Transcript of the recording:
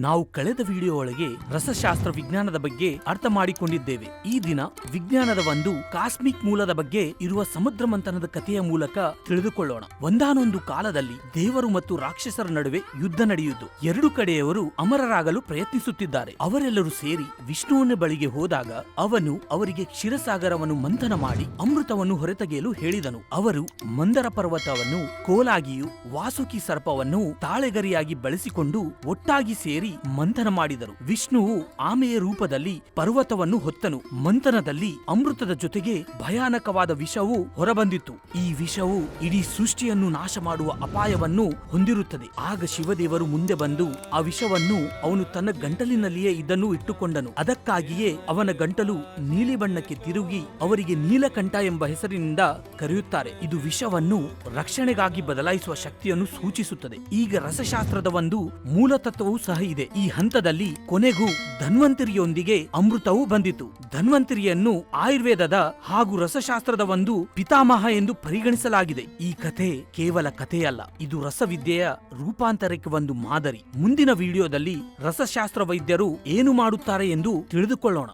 ನಾವು ಕಳೆದ ವಿಡಿಯೋ ಒಳಗೆ ರಸಶಾಸ್ತ್ರ ವಿಜ್ಞಾನದ ಬಗ್ಗೆ ಅರ್ಥ ಮಾಡಿಕೊಂಡಿದ್ದೇವೆ. ಈ ದಿನ ವಿಜ್ಞಾನದ ಒಂದು ಕಾಸ್ಮಿಕ್ ಮೂಲದ ಬಗ್ಗೆ ಇರುವ ಸಮುದ್ರ ಮಂಥನದ ಕಥೆಯ ಮೂಲಕ ತಿಳಿದುಕೊಳ್ಳೋಣ. ಒಂದಾನೊಂದು ಕಾಲದಲ್ಲಿ ದೇವರು ಮತ್ತು ರಾಕ್ಷಸರ ನಡುವೆ ಯುದ್ಧ ನಡೆಯುವುದು. ಎರಡು ಕಡೆಯವರು ಅಮರರಾಗಲು ಪ್ರಯತ್ನಿಸುತ್ತಿದ್ದಾರೆ. ಅವರೆಲ್ಲರೂ ಸೇರಿ ವಿಷ್ಣುವಿನ ಬಳಿಗೆ ಹೋದಾಗ ಅವನು ಅವರಿಗೆ ಕ್ಷೀರಸಾಗರವನ್ನು ಮಂಥನ ಮಾಡಿ ಅಮೃತವನ್ನು ಹೊರತೆಗೆಯಲು ಹೇಳಿದನು. ಅವರು ಮಂದರ ಪರ್ವತವನ್ನು ಕೋಲಾಗಿಯೂ ವಾಸುಕಿ ಸರ್ಪವನ್ನು ತಾಳೆಗರಿಯಾಗಿ ಬಳಸಿಕೊಂಡು ಒಟ್ಟಾಗಿ ಸೇರಿ ಮಂಥನ ಮಾಡಿದರು. ವಿಷ್ಣುವು ಆಮೆಯ ರೂಪದಲ್ಲಿ ಪರ್ವತವನ್ನು ಹೊತ್ತನು. ಮಂಥನದಲ್ಲಿ ಅಮೃತದ ಜೊತೆಗೆ ಭಯಾನಕವಾದ ವಿಷವು ಹೊರಬಂದಿತ್ತು. ಈ ವಿಷವು ಇಡೀ ಸೃಷ್ಟಿಯನ್ನು ನಾಶ ಮಾಡುವ ಅಪಾಯವನ್ನು ಹೊಂದಿರುತ್ತದೆ. ಆಗ ಶಿವದೇವರು ಮುಂದೆ ಬಂದು ಆ ವಿಷವನ್ನು ಅವನು ತನ್ನ ಗಂಟಲಿನಲ್ಲಿಯೇ ಇದನ್ನು ಇಟ್ಟುಕೊಂಡನು. ಅದಕ್ಕಾಗಿಯೇ ಅವನ ಗಂಟಲು ನೀಲಿ ಬಣ್ಣಕ್ಕೆ ತಿರುಗಿ ಅವರಿಗೆ ನೀಲಕಂಠ ಎಂಬ ಹೆಸರಿನಿಂದ ಕರೆಯುತ್ತಾರೆ. ಇದು ವಿಷವನ್ನು ರಕ್ಷಣೆಗಾಗಿ ಬದಲಾಯಿಸುವ ಶಕ್ತಿಯನ್ನು ಸೂಚಿಸುತ್ತದೆ. ಈಗ ರಸಶಾಸ್ತ್ರದ ಒಂದು ಮೂಲತತ್ವವೂ ಸಹ ಇದೆ. ಈ ಹಂತದಲ್ಲಿ ಕೊನೆಗೂ ಧನ್ವಂತರಿಯೊಂದಿಗೆ ಅಮೃತವೂ ಬಂದಿತು. ಧನ್ವಂತರಿಯನ್ನು ಆಯುರ್ವೇದದ ಹಾಗೂ ರಸಶಾಸ್ತ್ರದ ಒಂದು ಪಿತಾಮಹ ಎಂದು ಪರಿಗಣಿಸಲಾಗಿದೆ. ಈ ಕಥೆ ಕೇವಲ ಕಥೆಯಲ್ಲ, ಇದು ರಸವಿದ್ಯೆಯ ರೂಪಾಂತರಕ್ಕೆ ಒಂದು ಮಾದರಿ. ಮುಂದಿನ ವಿಡಿಯೋದಲ್ಲಿ ರಸಶಾಸ್ತ್ರ ವೈದ್ಯರು ಏನು ಮಾಡುತ್ತಾರೆ ಎಂದು ತಿಳಿದುಕೊಳ್ಳೋಣ.